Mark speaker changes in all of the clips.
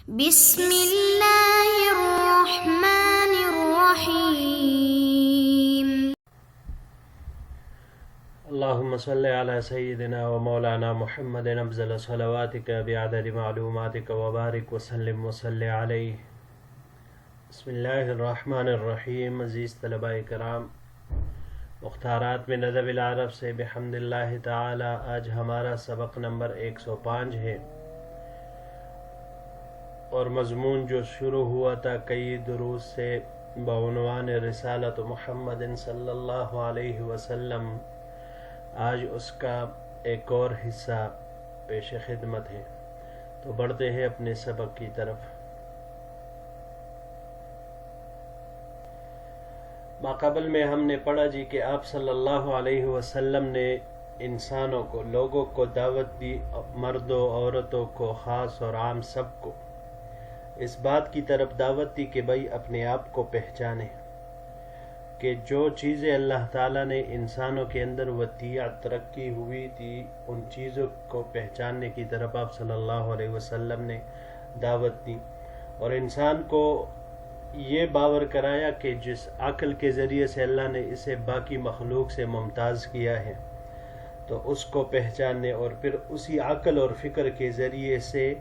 Speaker 1: بسم اللہ الرحمن الرحیم۔
Speaker 2: اللهم صل على سيدنا ومولانا محمد افضل صلواتك بعدد معلوماتك وبارك وسلم وصل عليه۔ بسم اللہ الرحمن الرحیم۔ عزیز طلباء کرام، مختارات من ادب العرب سے بحمد اللہ تعالی آج ہمارا سبق نمبر 105 ہے، اور مضمون جو شروع ہوا تھا کئی دروس سے بعنوان رسالت محمد صلی اللہ علیہ وسلم، آج اس کا ایک اور حصہ پیش خدمت ہے۔ تو بڑھتے ہیں اپنے سبق کی طرف۔ ماقبل میں ہم نے پڑھا جی کہ آپ صلی اللہ علیہ وسلم نے انسانوں کو، لوگوں کو دعوت دی، مردوں عورتوں کو خاص اور عام سب کو اس بات کی طرف دعوت دی کہ بھائی اپنے آپ کو پہچانے، کہ جو چیزیں اللہ تعالیٰ نے انسانوں کے اندر وطیعت رکھی ہوئی تھی ان چیزوں کو پہچاننے کی طرف آپ صلی اللہ علیہ وسلم نے دعوت دی، اور انسان کو یہ باور کرایا کہ جس عقل کے ذریعے سے اللہ نے اسے باقی مخلوق سے ممتاز کیا ہے تو اس کو پہچاننے، اور پھر اسی عقل اور فکر کے ذریعے سے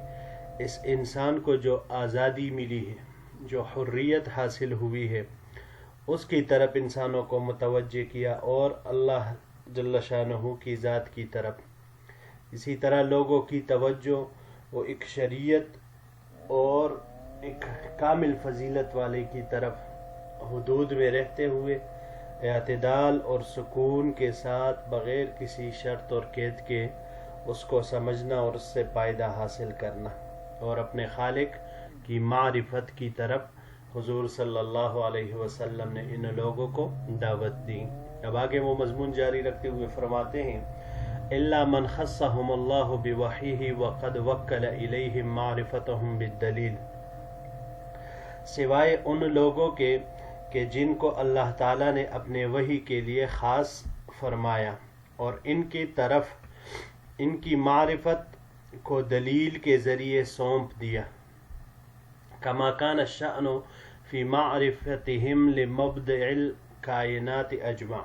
Speaker 2: اس انسان کو جو آزادی ملی ہے، جو حریت حاصل ہوئی ہے، اس کی طرف انسانوں کو متوجہ کیا، اور اللہ جل شانہ کی ذات کی طرف۔ اسی طرح لوگوں کی توجہ وہ ایک شریعت اور ایک کامل فضیلت والے کی طرف حدود میں رہتے ہوئے اعتدال اور سکون کے ساتھ بغیر کسی شرط اور قید کے اس کو سمجھنا اور اس سے فائدہ حاصل کرنا، اور اپنے خالق کی معرفت کی طرف حضور صلی اللہ علیہ وسلم نے ان لوگوں کو دعوت دی۔ اب آگے وہ مضمون جاری رکھتے ہوئے فرماتے ہیں الا من خصهم اللہ بوحیہ وقد وکل الیہم معرفتهم بالدلیل، سوائے ان لوگوں کے کہ جن کو اللہ تعالیٰ نے اپنے وحی کے لیے خاص فرمایا اور ان کی طرف ان کی معرفت کو دلیل کے ذریعے سونپ دیا۔ کما کان الشأن فی معرفتہم لمبدع الکائنات اجمع،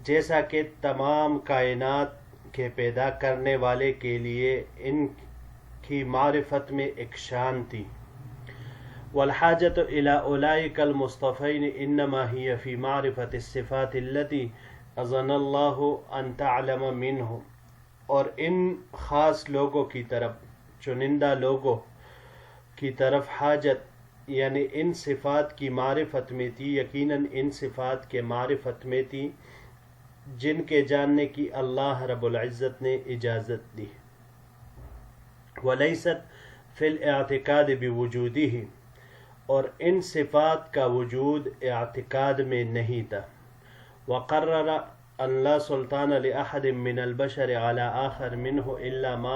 Speaker 2: جیسا کہ تمام کائنات کے پیدا کرنے والے کے لیے ان کی معرفت میں ایک شان تھی۔ والحاجة إلى أولئك المصطفین انما هي في معرفة الصفات التي أذن الله أن تعلم منه، اور ان خاص لوگوں کی طرف، چنندہ لوگوں کی طرف حاجت یعنی ان صفات کی معرفت میں تھی، یقیناً ان صفات کے معرفت میں تھی جن کے جاننے کی اللہ رب العزت نے اجازت دی۔ ولیست فی الاعتقاد بوجودہ، اور ان صفات کا وجود اعتقاد میں نہیں تھا۔ وقرر ان لا سلطان لأحد من البشر على آخر منه الا ما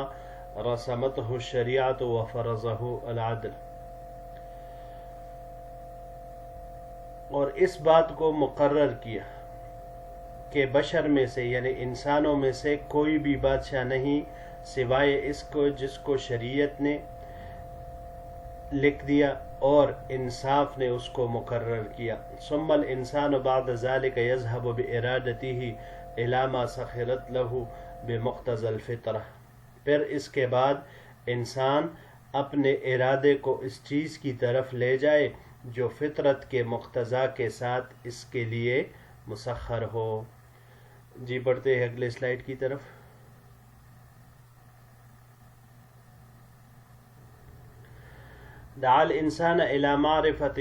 Speaker 2: رسمته الشریعۃ وفرضه العدل، اور اس بات کو مقرر کیا کہ بشر میں سے یعنی انسانوں میں سے کوئی بھی بادشاہ نہیں سوائے اس کو جس کو شریعت نے لکھ دیا اور انصاف نے اس کو مقرر کیا۔ ثم الانسان بعد ذلك يذهب بارادته الى ما سخرت له بمقتضى الفطرہ، پھر اس کے بعد انسان اپنے ارادے کو اس چیز کی طرف لے جائے جو فطرت کے مقتضا کے ساتھ اس کے لیے مسخر ہو۔ جی بڑھتے ہیں اگلے سلائیڈ کی طرف۔ دعا الانسان الى معرفت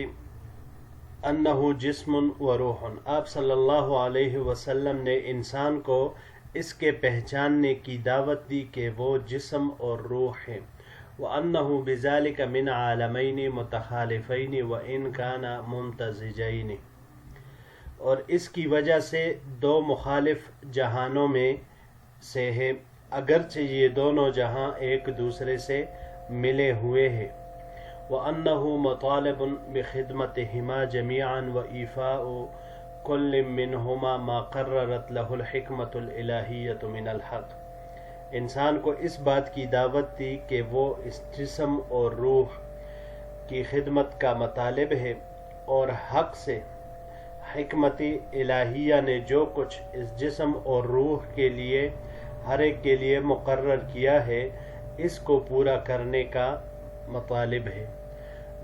Speaker 2: انہ جسم و روح، آپ صلی اللہ علیہ وسلم نے انسان کو اس کے پہچاننے کی دعوت دی کہ وہ جسم اور روح ہے، وانہ بذلک من عالمین متخالفین وان کانا ممتزجین، اور اس کی وجہ سے دو مخالف جہانوں میں سے ہے اگرچہ یہ دونوں جہاں ایک دوسرے سے ملے ہوئے ہیں۔ وَأَنَّهُ مَطَالِبٌ بِخِدْمَتِهِمَا جَمِيعًا وَإِيفَاءُ كُلٍّ مِّنْهُمَا مَا قَرَّرَتْ لَهُ الْحِكْمَةُ الْإِلَٰهِيَّةُ مِنَ الْحَقِّ، انسان کو اس بات کی دعوت دی کہ وہ اس جسم اور روح کی خدمت کا مطالب ہے، اور حق سے حکمت الہیہ نے جو کچھ اس جسم اور روح کے لیے ہر ایک کے لیے مقرر کیا ہے اس کو پورا کرنے کا مطالب ہے۔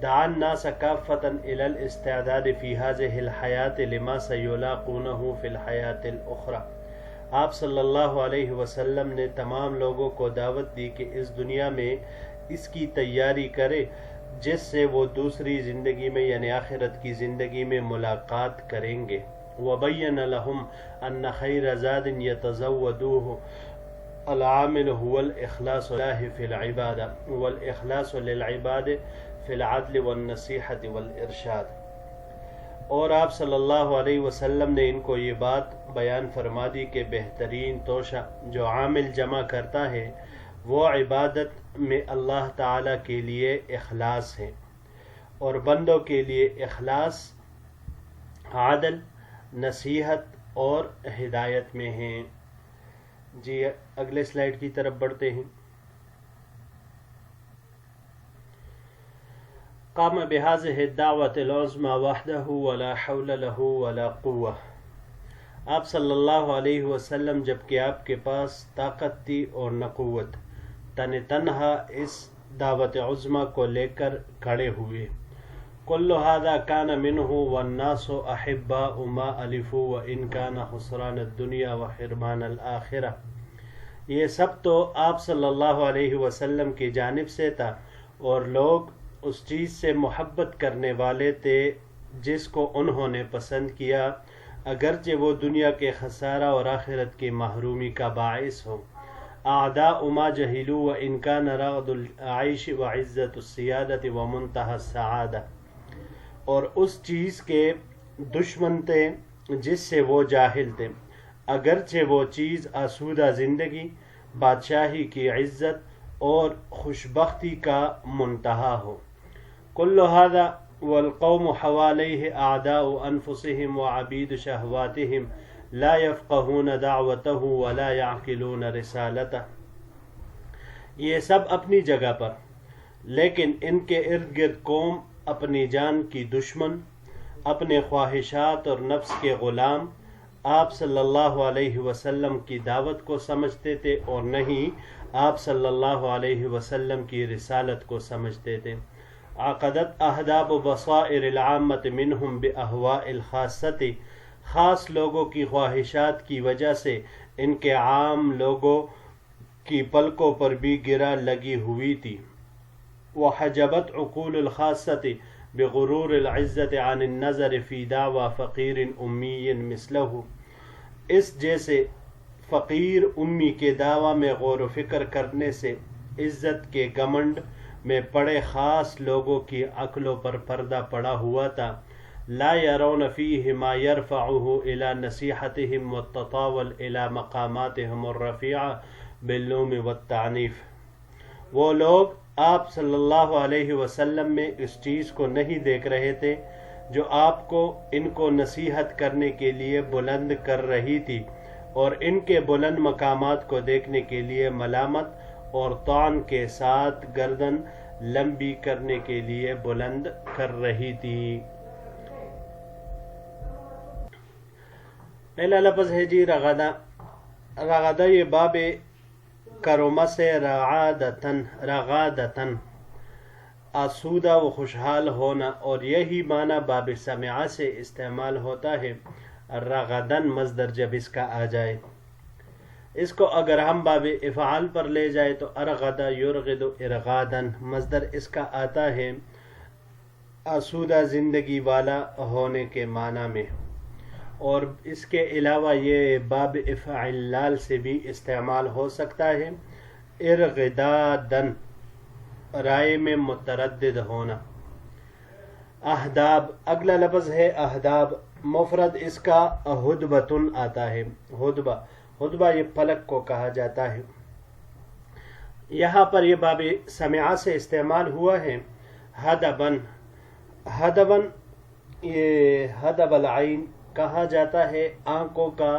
Speaker 2: دعا الناس کافۃ الی الاستعداد فی ہذہ الحیاۃ لما سیلاقونہ فی الحیاۃ الاخری۔ آپ صلی اللہ علیہ وسلم نے تمام لوگوں کو دعوت دی کہ اس دنیا میں اس کی تیاری کرے جس سے وہ دوسری زندگی میں یعنی آخرت کی زندگی میں ملاقات کریں گے۔ وَبَيَّنَ لَهُمْ أَنَّ خَيْرَ زَادٍ يَتَزَوَّدُوهُ الْعَامِلُ هُوَ الْإِخْلَاصُ لِلَّهِ فِي الْعِبَادَةِ وَالْإِخْلَاصُ لِلْعِبَادِ فِي الْعَدْلِ وَالنَّصِيحَةِ وَالْإِرْشَادِ۔ اور آپ صلی اللہ علیہ وسلم نے ان کو یہ بات بیان فرما دی کہ بہترین توشہ جو عامل جمع کرتا ہے وہ عبادت میں اللہ تعالیٰ کے لیے اخلاص ہے، اور بندوں کے لیے اخلاص عدل، نصیحت اور ہدایت میں ہیں۔ جی اگلے سلائیڈ کی طرف بڑھتے ہیں۔ قام بهذه الدعوة العظمى وحده ولا حول له ولا قوة۔ آپ صلی اللہ علیہ وسلم جبکہ آپ کے پاس طاقت تھی اور نہ قوت، تن تنہا اس دعوت عظمى کو لے کر کھڑے ہوئے۔ کل هذا كان منه والناس احباء ما الفوا وان كان خسران الدنيا وحرمان الآخرة۔ یہ سب تو آپ صلی اللہ علیہ وسلم کی جانب سے تھا، اور لوگ اس چیز سے محبت کرنے والے تھے جس کو انہوں نے پسند کیا، اگرچہ وہ دنیا کے خسارہ اور آخرت کی محرومی کا باعث ہو۔ اعداء ما جہلوا وان كان رغد العیش وعزت السیادت ومنتہى السعادہ۔ اور اس چیز کے دشمن تھے جس سے وہ جاہل تھے، اگرچہ وہ چیز آسودہ زندگی، بادشاہی کی عزت اور خوشبختی کا منتہا ہو۔ کل هذا والقوم حواليه اعداء انفسهم وعبید شہواتهم لا يفقهون دعوته ولا يعقلون رسالته۔ یہ سب اپنی جگہ پر، لیکن ان کے ارد گرد قوم اپنی جان کی دشمن، اپنے خواہشات اور نفس کے غلام آپ صلی اللہ علیہ وسلم کی دعوت کو سمجھتے تھے، اور نہیں آپ صلی اللہ علیہ وسلم کی رسالت کو سمجھتے تھے۔ عقدت اہداب بصائر العامت منہم باہواء الخاصۃ۔ خاص لوگوں کی خواہشات کی وجہ سے ان کے عام لوگوں کی پلکوں پر بھی گرا لگی ہوئی تھی۔ وحجبت عقول الخاصۃ بغرور العزت عن النظر فی دعوی فقیر امی مثلہ۔ اس جیسے فقیر امی کے دعویٰ میں غور و فکر کرنے سے عزت کے گھمنڈ میں پڑے خاص لوگوں کی عقلوں پر پردہ پڑا ہوا تھا۔ لا يرون فیہ ما یرفعہ الی نصیحتہم والتطاول الی مقاماتہم الرفیعہ باللوم والتعنیف۔ وہ لوگ آپ صلی اللہ علیہ وسلم میں اس چیز کو نہیں دیکھ رہے تھے جو آپ کو ان کو نصیحت کرنے کے لیے بلند کر رہی تھی، اور ان کے بلند مقامات کو دیکھنے کے لیے ملامت اور طعن کے ساتھ گردن لمبی کرنے کے لیے بلند کر رہی تھی۔ پہلا لفظ ہے جی رغدہ۔ رغدہ یہ باب کرما سے رغادتن آسودہ و خوشحال ہونا، اور یہی معنی باب سمعہ سے استعمال ہوتا ہے رغدن مصدر جب اس کا آ جائے۔ اس کو اگر ہم باب افعال پر لے جائے تو ارغد یرغد ارغادن مصدر اس کا آتا ہے آسودہ زندگی والا ہونے کے معنی میں، اور اس کے علاوہ یہ باب افعال سے بھی استعمال ہو سکتا ہے ارغدادن رائے میں متردد ہونا۔ اہداب اگلا لفظ ہے اہداب، مفرد اس کا ہدبتن آتا ہے۔ ہدبہ ہدبہ یہ پلک کو کہا جاتا ہے۔ یہاں پر یہ باب سمعہ سے استعمال ہوا ہے ہدبن۔ ہدبن یہ ہدب العین کہا جاتا ہے آنکھوں کا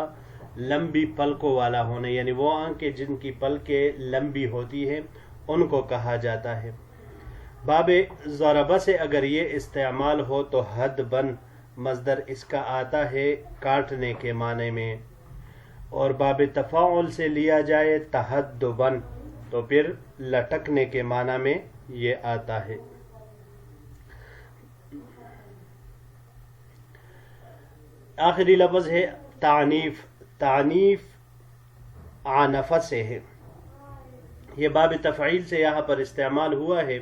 Speaker 2: لمبی پلکوں والا ہونا، یعنی وہ آنکھیں جن کی پلکیں لمبی ہوتی ہیں ان کو کہا جاتا ہے۔ باب ضربہ سے اگر یہ استعمال ہو تو حد بن مصدر اس کا آتا ہے کاٹنے کے معنی میں، اور باب تفاعل سے لیا جائے تحدبن تو پھر لٹکنے کے معنی میں یہ آتا ہے۔ آخری لفظ ہے تعنیف۔ تعنیف عنف سے ہے، یہ باب تفعیل سے یہاں پر استعمال ہوا ہے۔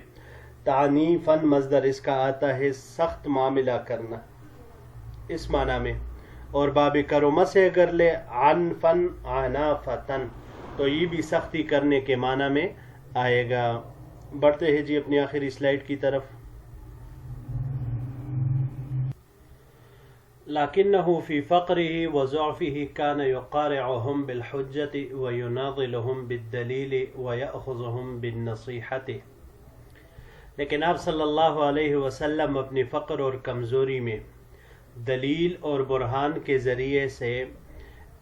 Speaker 2: تعنیفاً مصدر اس کا آتا ہے سخت معاملہ کرنا اس معنی میں، اور باب کرمہ سے اگر لے عنفاً عنافتاً تو یہ بھی سختی کرنے کے معنی میں آئے گا۔ بڑھتے ہیں جی اپنی آخری سلائیڈ کی طرف۔ لکنہ فی فقرہ وضعفہ کان یقارعہم بالحجۃ ویناضلہم بالدلیل ویأخذہم بالنصیحۃ، لیکن آپ صلی اللہ علیہ وسلم اپنی فقر اور کمزوری میں دلیل اور برہان کے ذریعے سے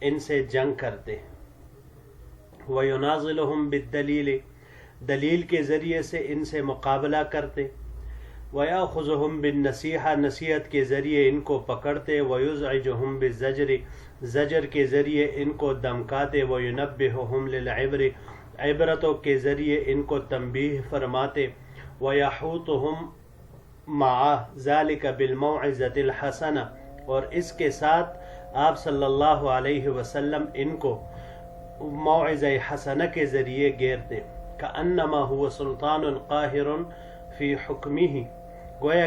Speaker 2: ان سے جنگ کرتے، ویناضلہم بالدلیل دلیل کے ذریعے سے ان سے مقابلہ کرتے، وَيَأْخُذُهُمْ بِالنَّصِيحَةِ نصیحت کے ذریعے ان کو پکڑتے، وَيُزْعِجُهُمْ بِالزَّجْرِ زجر کے ذریعے ان کو دمکاتے، وَيُنَبِّهُهُمْ لِلْعِبْرِ عبرتوں کے ذریعے ان کو تنبیہ فرماتے، وَيَحُوطُهُمْ مَعَ ذَلِكَ بِالْمَوْعِظَةِ الْحَسَنَةِ، اور اس کے ساتھ آپ صلی اللہ علیہ وسلم ان کو موعظہ حسنہ کے ذریعے گھیرتے، كَأَنَّمَا هُوَ سُلْطَانٌ قَاهِرٌ فی حکمہ، گویا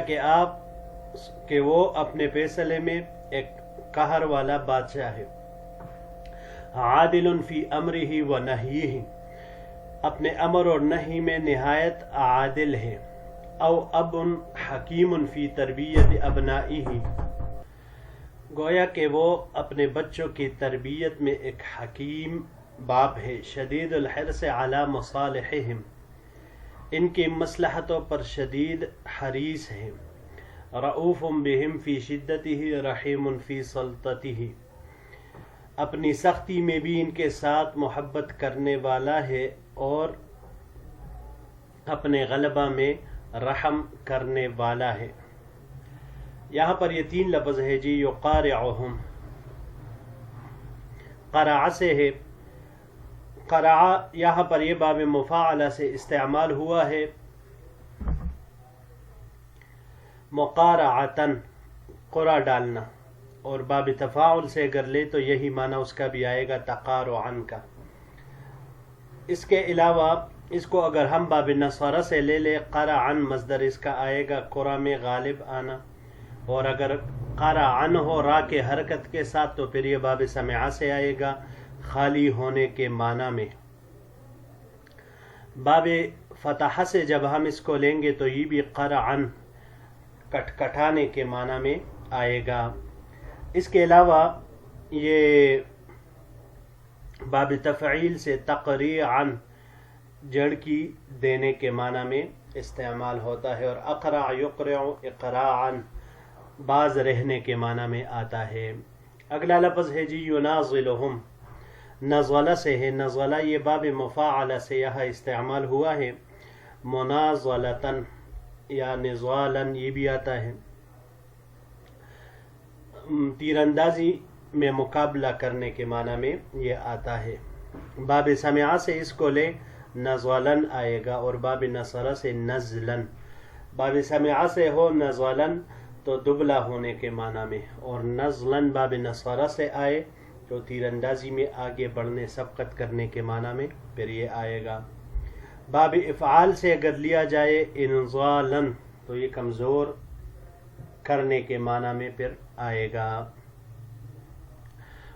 Speaker 2: کہ وہ اپنے فیصلے میں ایک قہر والا بادشاہ ہے، عادل فی امرہ و نہیہ، اپنے امر اور نہی میں نہایت عادل ہے، او اب حکیم فی تربیت ابنائہ، گویا کہ وہ اپنے بچوں کی تربیت میں ایک حکیم باپ ہے، شدید الحرص علی مصالحہم، ان کی مصلحتوں پر شدید حریص ہے، رؤوف بہم فی شدتہ رحیم فی سلطتہ، اپنی سختی میں بھی ان کے ساتھ محبت کرنے والا ہے اور اپنے غلبہ میں رحم کرنے والا ہے۔ یہاں پر یہ 3 لفظ ہے جی، یقارعہم، قرع سے ہے، قرع یہاں پر یہ باب مفاعلہ سے استعمال ہوا ہے، مقارعتاً قرع ڈالنا، اور باب تفاعل سے اگر لے تو یہی معنی اس کا بھی آئے گا تقارعاً کا۔ اس کے علاوہ اس کو اگر ہم باب نصرہ سے لے لے، قرعاً مصدر اس کا آئے گا قرع میں غالب آنا، اور اگر قرعاً ہو را کے حرکت کے ساتھ تو پھر یہ باب سمعہ سے آئے گا خالی ہونے کے معنی میں۔ باب فتح سے جب ہم اس کو لیں گے تو یہ بھی قرعاً کٹکھٹانے کے معنی میں آئے گا۔ اس کے علاوہ یہ باب تفعیل سے تقریعاً جھڑکی دینے کے معنی میں استعمال ہوتا ہے، اور اقرع یقرع اقراعاً باز رہنے کے معنی میں آتا ہے۔ اگلا لفظ ہے جی یناضلہم، نزلہ سے ہے، نزلہ یہ باب مفاعلہ سے یہاں استعمال ہوا ہے، منازلتاً یا نضالاً یہ بھی آتا ہے، تیر اندازی میں مقابلہ کرنے کے معنی میں یہ آتا ہے۔ باب سمعہ سے اس کو لے نزلاً آئے گا، اور باب نصرہ سے نزلاً۔ باب سمعہ سے ہو نزلاً تو دبلا ہونے کے معنی میں، اور نزلاً باب نصرہ سے آئے تو تیر اندازی میں آگے بڑھنے سبقت کرنے کے معنی میں پھر یہ آئے گا۔ باب افعال سے اگر لیا جائے انزالاً تو یہ کمزور کرنے کے معنی میں پھر آئے گا۔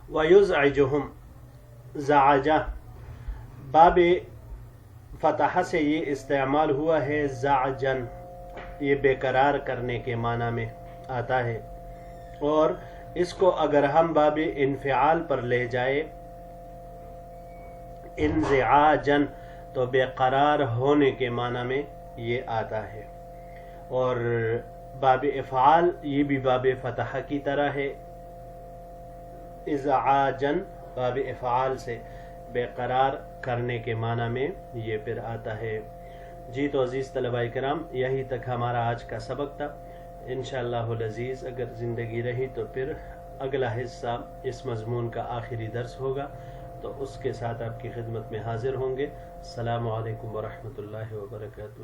Speaker 2: وَيُزْعِجُهُمْ زعجہ، باب فتح سے یہ استعمال ہوا ہے زعجن، یہ بے قرار کرنے کے معنی میں آتا ہے، اور اس کو اگر ہم باب انفعال پر لے جائے انزعاجن تو بے قرار ہونے کے معنی میں یہ آتا ہے، اور باب افعال یہ بھی باب فتح کی طرح ہے، ازعاجن باب افعال سے بے قرار کرنے کے معنی میں یہ پھر آتا ہے۔ جی تو عزیز طلباء کرام، یہی تک ہمارا آج کا سبق تھا۔ انشاءاللہ العزیز اگر زندگی رہی تو پھر اگلا حصہ اس مضمون کا آخری درس ہوگا، تو اس کے ساتھ آپ کی خدمت میں حاضر ہوں گے۔ السلام علیکم ورحمۃ اللہ وبرکاتہ۔